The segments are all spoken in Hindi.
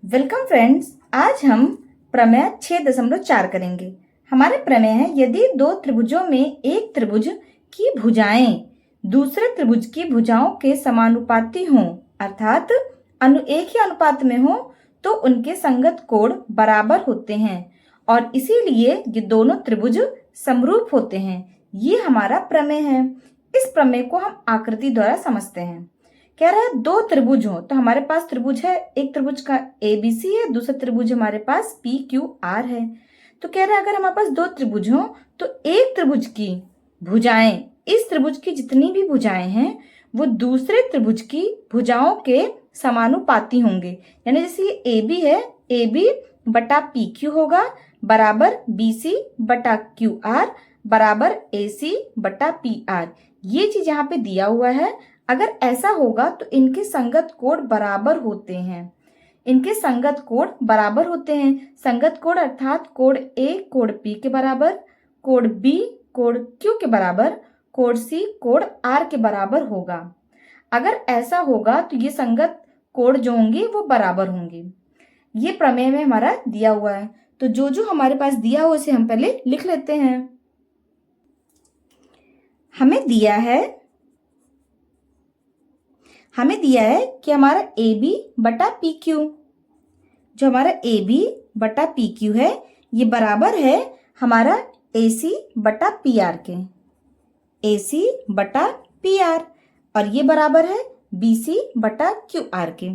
Welcome friends. आज हम प्रमेय 6.4 करेंगे। हमारे प्रमेय है, यदि दो त्रिभुजों में एक त्रिभुज की भुजाएं दूसरे त्रिभुज की भुजाओं के समानुपाती हों, अर्थात एक ही अनुपात में हो, तो उनके संगत कोण बराबर होते हैं और इसीलिए ये दोनों त्रिभुज समरूप होते हैं। ये हमारा प्रमेय है। इस प्रमेय को हम आकृति द्वारा समझते हैं। कह रहा है दो त्रिभुज हो, तो हमारे पास त्रिभुज है, एक त्रिभुज का ABC है, दूसरा त्रिभुज हमारे पास PQR है। तो कह रहा है अगर हमारे पास दो त्रिभुज हो तो एक त्रिभुज की भुजाएं, इस त्रिभुज की जितनी भी भुजाएं हैं वो दूसरे त्रिभुज की भुजाओं के समानुपाती होंगे। यानी जैसे ये AB है, AB बटा PQ होगा बराबर BC बटा QR बराबर AC बटा PR। ये चीज यहाँ पे दिया हुआ है। अगर ऐसा होगा तो इनके संगत कोण बराबर होते हैं। इनके संगत कोण बराबर होते हैं। संगत कोण अर्थात कोण A कोण P के बराबर, कोण B कोण Q के बराबर, कोण C कोण R के बराबर होगा। अगर ऐसा होगा तो ये संगत कोण जो होंगे वो बराबर होंगे। ये प्रमेय में हमारा दिया हुआ है। तो जो जो हमारे पास दिया हुआ उसे हम पहले लिख लेते हैं। हमें दिया है कि हमारा AB बटा PQ, जो हमारा AB बटा PQ है ये बराबर है हमारा AC बटा PR के, AC बटा PR, और ये बराबर है BC बटा QR के,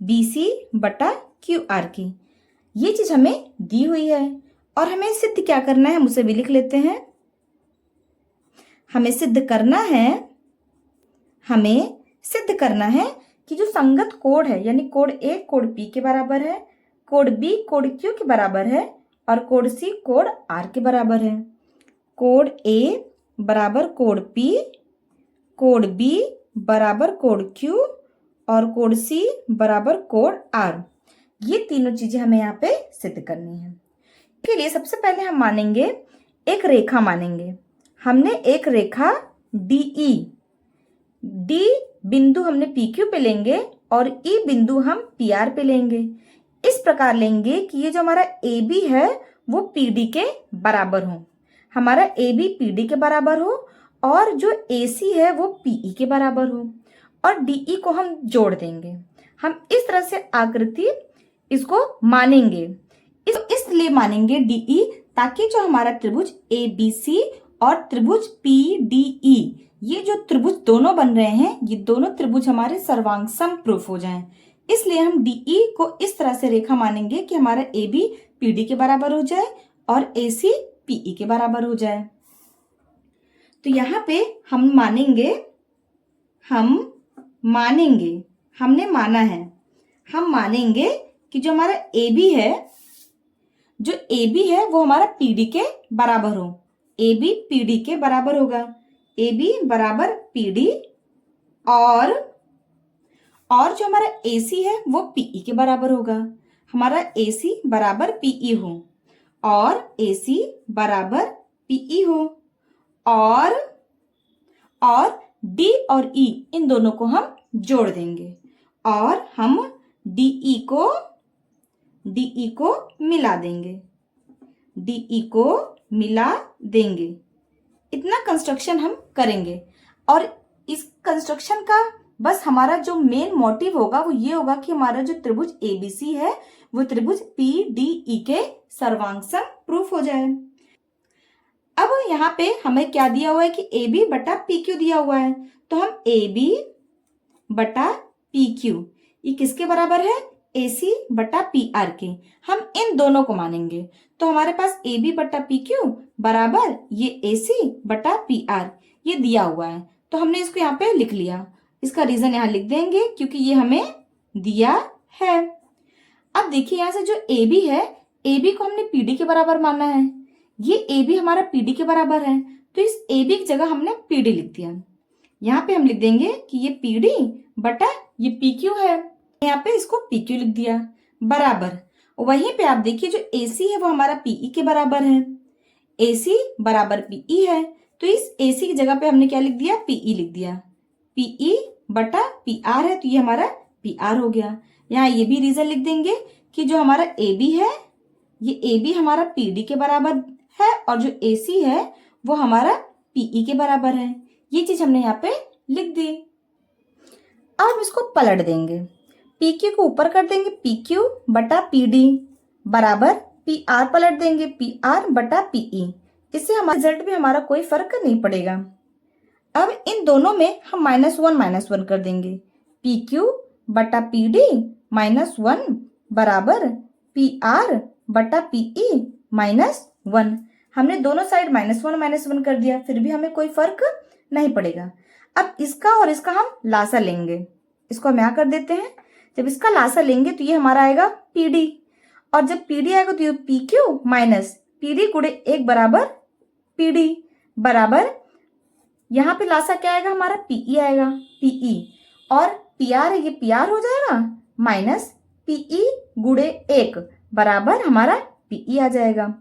BC बटा QR की। ये चीज हमें दी हुई है और हमें सिद्ध क्या करना है हम उसे भी लिख लेते हैं। हमें सिद्ध करना है कि जो संगत कोण है, यानी कोण A कोण P के बराबर है, कोण B कोण Q के बराबर है और कोण C कोण R के बराबर है। कोण A बराबर कोण P, कोण B बराबर कोण Q और कोण C बराबर कोण R। ये तीनों चीजें हमें यहाँ पे सिद्ध करनी है। इसके लिए सबसे पहले हम मानेंगे, एक रेखा मानेंगे। हमने एक रेखा DE, D बिंदु हमने PQ पे लेंगे और E बिंदु हम PR पे लेंगे। इस प्रकार लेंगे कि ये जो हमारा AB है वो PD के बराबर हो, हमारा AB PD के बराबर हो और जो AC है वो PE के बराबर हो, और DE को हम जोड़ देंगे। हम इस तरह से आकृति इसको मानेंगे। इसलिए मानेंगे DE ताकि जो हमारा त्रिभुज ABC और त्रिभुज PDE, ये जो त्रिभुज दोनों बन रहे हैं, ये दोनों त्रिभुज हमारे सर्वांग समप्रूफ हो जाएं। इसलिए हम DE को इस तरह से रेखा मानेंगे कि हमारा AB PD के बराबर हो जाए और AC PE के बराबर हो जाए। तो यहाँ पे हम मानेंगे, हमने माना है, हम मानेंगे कि जो हमारा AB है वो हमारा PD के बराबर हो। AB PD के बराबर होगा, AB बराबर PD, और जो हमारा AC है वो PE के बराबर होगा। हमारा AC बराबर PE हो और AC बराबर PE हो, और D और E इन दोनों को हम जोड़ देंगे और हम DE को मिला देंगे। इतना कंस्ट्रक्शन हम करेंगे और इस कंस्ट्रक्शन का बस हमारा जो मेन मोटिव होगा वो ये होगा कि हमारा जो त्रिभुज ABC है वो त्रिभुज PDE के सर्वांग समप्रूफ हो जाए। अब यहाँ पे हमें क्या दिया हुआ है कि AB बटा PQ दिया हुआ है, तो हम AB बटा PQ ये किसके बराबर है? AC बटा PR के। हम इन दोनों को मानेंगे, तो हमारे पास AB बटा PQ बराबर ये AC बटा PR ये दिया हुआ है, तो हमने इसको यहाँ पे लिख लिया। इसका रीजन यहाँ लिख देंगे क्योंकि ये हमें दिया है। अब देखिए यहाँ से जो AB है, AB को हमने PD के बराबर माना है, ये AB हमारा PD के बराबर है, तो इस AB की जगह हमने PD लिख दिया। यहाँ पे हम लिख देंगे कि ये PD बटा ये PQ है, यहाँ पे इसको PQ लिख दिया बराबर। वहीं पे आप देखिए जो AC है वो हमारा PE के बराबर है, AC बराबर PE है, तो इस AC की जगह पे हमने क्या लिख दिया? PE लिख दिया। PE बटा PR है, तो ये हमारा PR हो गया। यहाँ ये भी रीजन लिख देंगे कि जो हमारा ए बी है, ये ए बी हमारा पी डी के बराबर है और जो ए सी है वो हमारा पीई के बराबर है। ये चीज हमने यहाँ पे लिख दी। अब हम इसको पलट देंगे, पी क्यू को ऊपर कर देंगे, पी क्यू बटा पी डी बराबर पी आर पलट देंगे, पी आर बटा पीई। इससे हमारा रिजल्ट में हमारा कोई फर्क नहीं पड़ेगा। अब इन दोनों में हम -1 कर देंगे, पी क्यू बटा पी डी -1 बराबर पी आर बटा पीई -1। हमने दोनों साइड -1 कर दिया, फिर भी हमें कोई फर्क नहीं पड़ेगा। अब इसका और इसका हम लासा लेंगे, इसको हम यहाँ कर देते हैं। जब इसका लासा लेंगे तो ये हमारा आएगा पी डी, और जब पी डी आएगा तो ये P Q minus P D गुणे 1 बराबर पी डी बराबर, यहाँ पे लासा क्या आएगा हमारा पीई आएगा, पीई, और पी आर है ये पी आर हो जाएगा माइनस पीई गुणे 1 बराबर हमारा पीई आ जाएगा।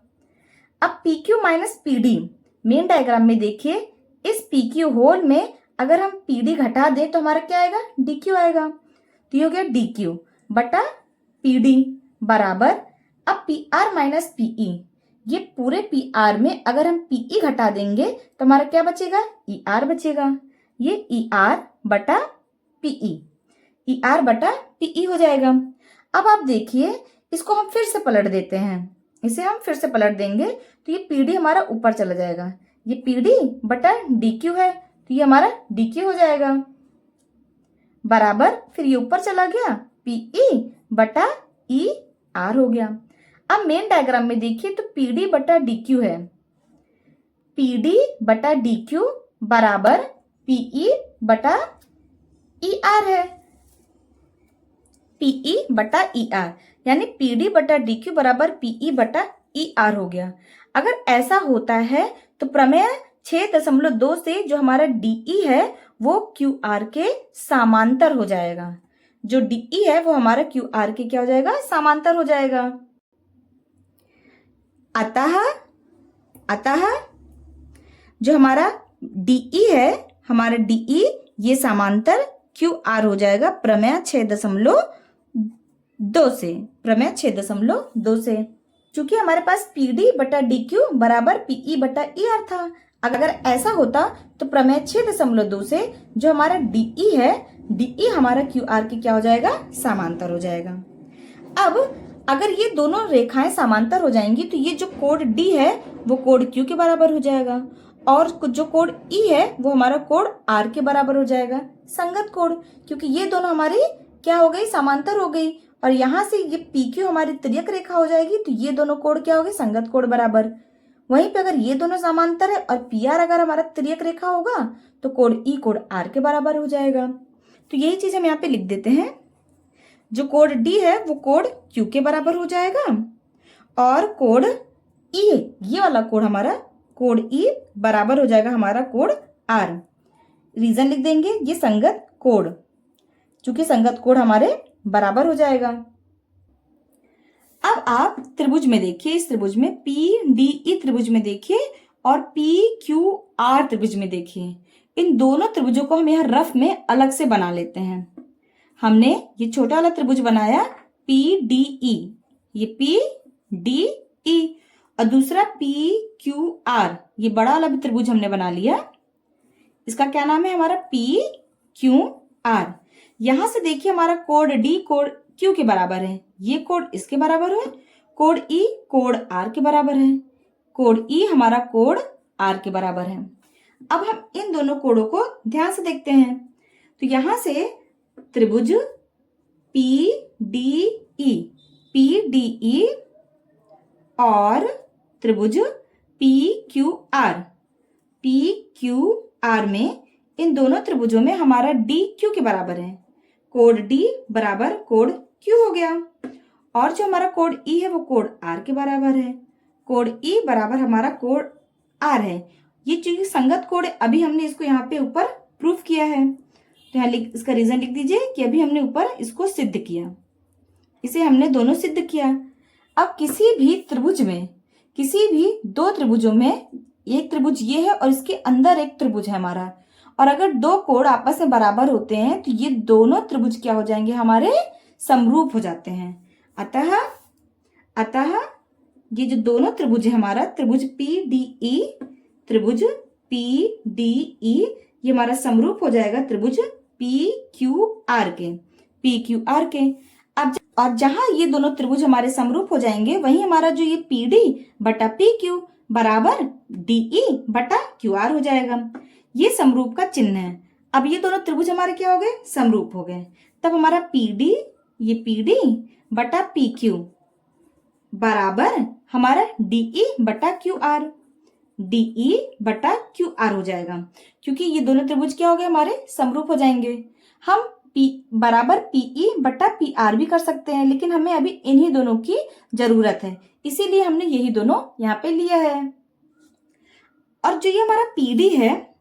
अब P Q minus P D main diagram में देखिए, इस पी क्यू होल में अगर हम पी डी घटा दें तो हमारा क्या आएगा डी क्यू आएगा। तो ये हो गया डी क्यू बटा पी डी बराबर, अब पी आर माइनस पीई, ये पूरे पी आर में अगर हम पीई घटा देंगे तो हमारा क्या बचेगा ई आर बचेगा। ये ई आर बटा पीई, ई आर बटा पीई हो जाएगा। अब आप देखिए इसको हम फिर से पलट देते हैं, इसे हम फिर से पलट देंगे तो ये पी डी हमारा ऊपर चला जाएगा, ये पी डी बटा डी क्यू है तो ये हमारा डी क्यू हो जाएगा बराबर, फिर ये ऊपर चला गया पीई बटा ई आर हो गया। अब मेन डायग्राम में देखिए तो पी डी बटा डी क्यू है, पी डी बटा डी क्यू बराबर पीई बटा ई आर है, पीई बटा ई आर, यानी पी डी बटा डी क्यू बराबर पीई बटा ई आर हो गया। अगर ऐसा होता है तो प्रमेय 6.2 से जो हमारा डीई है वो क्यू आर के समांतर हो जाएगा, जो डीई है वो हमारा क्यू आर के क्या हो जाएगा समांतर हो जाएगा। अतः जो हमारा डीई है, हमारा डीई ये समांतर क्यू आर हो जाएगा प्रमेय 6.2 से, प्रमेय 6.2 से। चूंकि हमारे पास पी डी बटा डी क्यू बराबर पीई बटा ई आर था, अगर ऐसा होता तो प्रमेय 6.2 से जो हमारा डीई है, डीई हमारा क्यू आर के क्या हो जाएगा समांतर हो जाएगा। अब अगर ये दोनों रेखाएं समांतर हो जाएंगी तो ये जो कोण डी है वो कोण क्यू के बराबर हो जाएगा, और जो कोण ई है वो हमारा कोण आर के बराबर हो जाएगा, संगत कोण, क्योंकि ये दोनों हमारी क्या हो गई समांतर हो गई, और यहाँ से ये पी क्यू हमारी तिर्यक रेखा हो जाएगी तो ये दोनों कोण क्या हो गए संगत कोण बराबर। वहीं पे अगर ये दोनों समांतर है और पी आर अगर हमारा तिर्यक रेखा होगा तो कोण ई कोण आर के बराबर हो जाएगा। तो यही चीज हम यहाँ पे लिख देते हैं, जो कोण डी है वो कोण क्यू के बराबर हो जाएगा, और कोण ई ये वाला कोण हमारा कोण ई बराबर हो जाएगा हमारा कोण आर। रीजन लिख देंगे ये संगत कोण, चूंकि संगत कोण हमारे बराबर हो जाएगा। अब आप त्रिभुज में देखिए, इस त्रिभुज में पी डी ई त्रिभुज में देखिए और पी क्यू आर त्रिभुज में देखिए, इन दोनों त्रिभुजों को हम यहाँ रफ में अलग से बना लेते हैं। हमने ये छोटा वाला त्रिभुज बनाया पी डी ई, ये पी डी ई, और दूसरा पी क्यू आर, ये बड़ा वाला भी त्रिभुज हमने बना लिया, इसका क्या नाम है हमारा पी क्यू आर। यहां से देखिए हमारा कोण डी कोण क्यू के बराबर है, ये कोण इसके बराबर है, कोण ई कोण आर के बराबर है, कोण ई हमारा कोण आर के बराबर है। अब हम इन दोनों कोणों को ध्यान से देखते हैं, तो यहां से त्रिभुज पी डी ई और त्रिभुज पी क्यू आर में, इन दोनों त्रिभुजों में हमारा डी क्यू के बराबर है, कोण डी बराबर कोण क्यू हो गया, और जो हमारा कोण ई है वो कोण आर के बराबर है, कोण ई बराबर हमारा कोण आर है। ये चूंकि संगत कोण है, अभी हमने इसको यहाँ पे ऊपर प्रूफ किया है, तो यहाँ इसका रीजन लिख दीजिए कि अभी हमने ऊपर इसको सिद्ध किया, इसे हमने दोनों सिद्ध किया। अब किसी भी त्रिभुज में, किसी भी दो त्रिभुजों में, एक त्रिभुज ये है और इसके अंदर एक त्रिभुज है हमारा, और अगर दो कोण आपस में बराबर होते हैं तो ये दोनों त्रिभुज क्या हो जाएंगे हमारे समरूप हो जाते हैं। अतः ये जो दोनों त्रिभुज है हमारा त्रिभुज PDE ये हमारा समरूप हो जाएगा त्रिभुज PQR के। अब और जहां ये दोनों त्रिभुज हमारे समरूप हो जाएंगे वहीं हमारा जो ये PD बटा PQ बराबर DE बटा QR हो जाएगा। ये समरूप का चिन्ह है। अब ये दोनों त्रिभुज हमारे क्या हो गए, समरूप हो गए। तब हमारा PD बटा PQ बराबर हमारा DE बटा QR हो जाएगा, क्योंकि ये दोनों त्रिभुज क्या हो गए हमारे समरूप हो जाएंगे। हम P बराबर PE बटा PR भी कर सकते हैं, लेकिन हमें अभी इन्हीं दोनों की जरूरत है, इसीलिए हमने यही दोनों यहाँ पे लिया है। और जो ये हमारा PD है,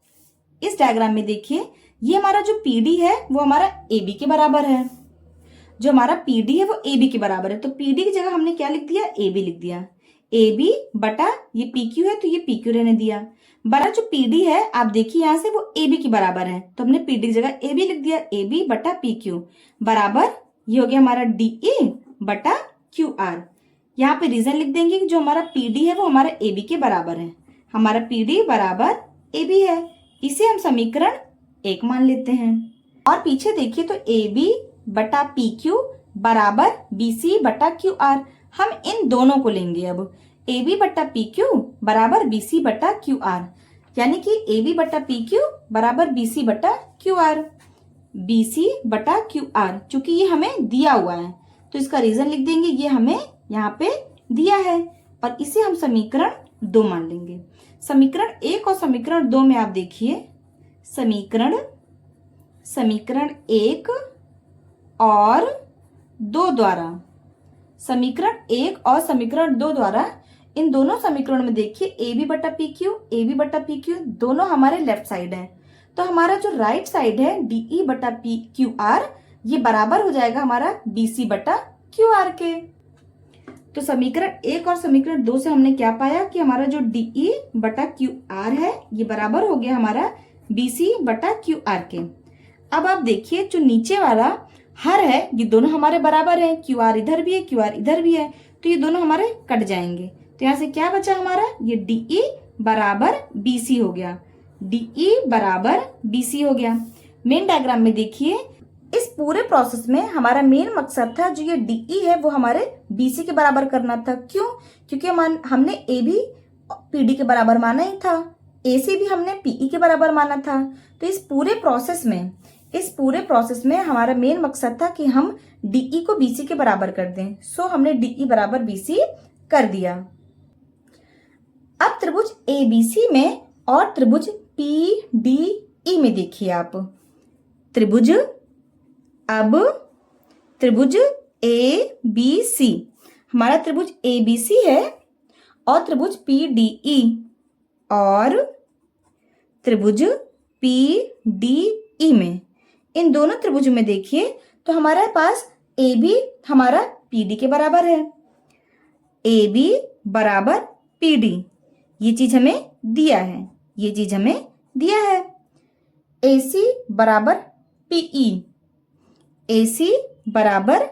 इस डायग्राम में देखिए, ये हमारा जो PD है वो हमारा AB के बराबर है। जो हमारा PD है वो AB के बराबर है, तो PD की जगह हमने क्या लिख दिया, AB लिख दिया। AB बटा ये PQ है तो ये PQ रहने दिया। बड़ा जो PD है आप देखिए यहाँ से वो AB के बराबर है, तो हमने PD की जगह AB लिख दिया। AB बटा PQ बराबर ये हो गया हमारा DE बटा QR। यहाँ पे रीजन लिख देंगे कि जो हमारा PD है वो हमारा AB के बराबर है। हमारा PD बराबर AB है, इसे हम समीकरण 1 मान लेते हैं। और पीछे देखिए तो AB बटा PQ बराबर BC बटा QR। हम इन दोनों को लेंगे। अब AB बटा PQ बराबर BC बटा QR, यानी कि AB बटा PQ बराबर BC बटा QR। BC बटा QR चूंकि ये हमें दिया हुआ है तो इसका रीजन लिख देंगे, ये हमें यहाँ पे दिया है और इसे हम समीकरण 2 मान लेंगे। समीकरण 1 और समीकरण 2 में आप देखिए, समीकरण 1 और 2 द्वारा, समीकरण 1 और समीकरण 2 द्वारा इन दोनों समीकरणों में देखिए AB बटा PQ दोनों हमारे लेफ्ट साइड है, तो हमारा जो राइट साइड है DE बटा QR ये बराबर हो जाएगा हमारा BC बटा QR के। तो समीकरण 1 और समीकरण 2 से हमने क्या पाया कि हमारा जो DE बटा QR है ये बराबर हो गया हमारा BC बटा QR के। अब आप देखिए जो नीचे वाला हर है ये दोनों हमारे बराबर है, QR इधर भी है QR इधर भी है, तो ये दोनों हमारे कट जाएंगे। तो यहाँ से क्या बचा हमारा, ये DE बराबर BC हो गया, DE बराबर BC हो गया। मेन डायग्राम में देखिए, इस पूरे प्रोसेस में हमारा मेन मकसद था जो ये DE है वो हमारे BC के बराबर करना था। क्यों? क्योंकि हमने AB PD के बराबर माना ही था, AC भी हमने PE के बराबर माना था। तो इस पूरे प्रोसेस में हमारा मेन मकसद था कि हम DE को BC के बराबर कर दें। सो हमने DE बराबर BC कर दिया। अब त्रिभुज ABC में और त्रिभुज PDE में देखिए आप, त्रिभुज ABC, हमारा त्रिभुज ABC है और त्रिभुज PDE और त्रिभुज PDE में, इन दोनों त्रिभुजों में देखिए तो हमारे पास AB हमारा PD के बराबर है, AB बराबर PD, ये चीज हमें दिया है। AC बराबर PE, AC बराबर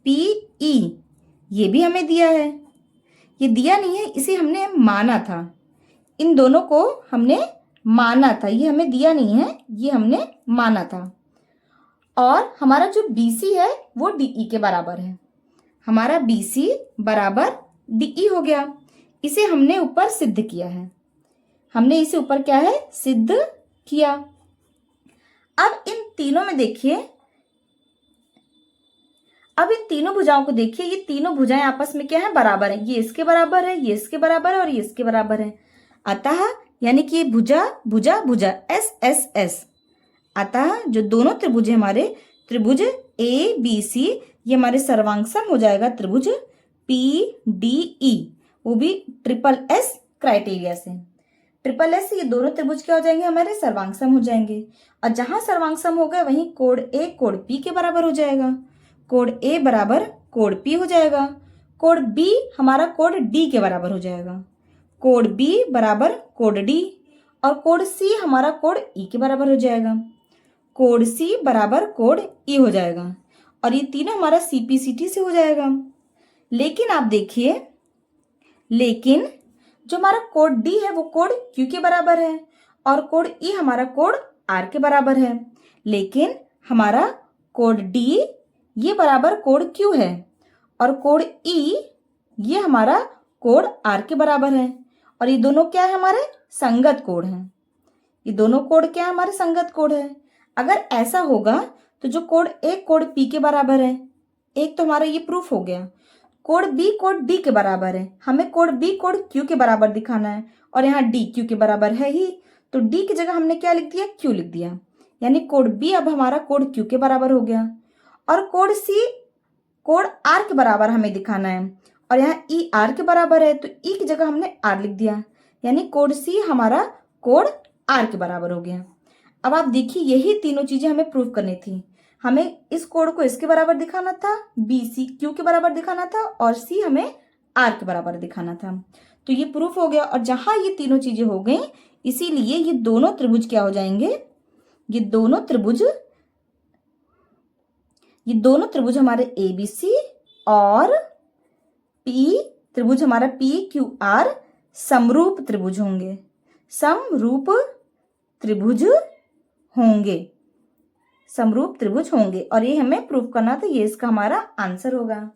PE ये भी हमें दिया है। ये दिया नहीं है, इसे हमने माना था, इन दोनों को हमने माना था, ये हमें दिया नहीं है, ये हमने माना था। और हमारा जो BC है वो DE के बराबर है, हमारा BC बराबर DE हो गया। इसे हमने ऊपर सिद्ध किया है, हमने इसे ऊपर क्या है, सिद्ध किया। अब इन तीनों में देखिए, अब इन तीनों भुजाओं को देखिए, ये तीनों भुजाएं आपस में क्या है, बराबर है। ये इसके बराबर है, ये इसके बराबर है और ये इसके बराबर है। अतः यानी कि ये भुजा S। अतः जो दोनों त्रिभुज है हमारे, त्रिभुज ABC, ये हमारे सर्वांगसम हो जाएगा त्रिभुज PDE, वो भी SSS क्राइटेरिया से। SSS ये दोनों त्रिभुज क्या हो जाएंगे, हमारे सर्वांगसम हो जाएंगे। और जहां सर्वांगसम हो गए वहीं कोण A कोण P के बराबर हो जाएगा, कोण A बराबर कोण P हो जाएगा, कोण B हमारा कोण D के बराबर हो जाएगा, कोण B बराबर कोण D, और कोण C हमारा कोण E के बराबर हो जाएगा, कोण C बराबर कोण E हो जाएगा। और ये तीनों हमारा CPCT से हो जाएगा। लेकिन आप देखिए, लेकिन जो हमारा कोड D है वो कोड Q के बराबर है और कोड E हमारा कोड R के बराबर है। लेकिन हमारा कोड D ये बराबर कोड Q है और कोड E ये हमारा कोड R के बराबर है। और ये दोनों क्या है, हमारे संगत कोड हैं। ये दोनों कोड क्या है, हमारे संगत कोड है। अगर ऐसा होगा तो जो कोड A कोड P के बराबर है, एक तो हमारा ये प्रूफ हो गया। कोड B कोड D के बराबर है, हमें कोड B कोड Q के बराबर दिखाना है और यहाँ D Q के बराबर है ही, तो D की जगह हमने क्या लिख दिया, Q लिख दिया। यानी कोड B अब हमारा कोड Q के बराबर हो गया। और कोड C कोड R के बराबर हमें दिखाना है और यहाँ E R के बराबर है, तो E की जगह हमने R लिख दिया। यानी कोड C हमारा कोड R के बराबर हो गया। अब आप देखिए, यही तीनों चीजें हमें प्रूफ करनी थी। हमें इस कोड को इसके बराबर दिखाना था, B C Q के बराबर दिखाना था और C हमें R के बराबर दिखाना था। तो ये प्रूफ हो गया। और जहां ये तीनों चीजें हो गई, इसीलिए ये दोनों त्रिभुज क्या हो जाएंगे, ये दोनों त्रिभुज हमारे ABC और P त्रिभुज हमारा PQR समरूप त्रिभुज होंगे, समरूप त्रिभुज होंगे। और ये हमें प्रूफ करना था, ये इसका हमारा आंसर होगा।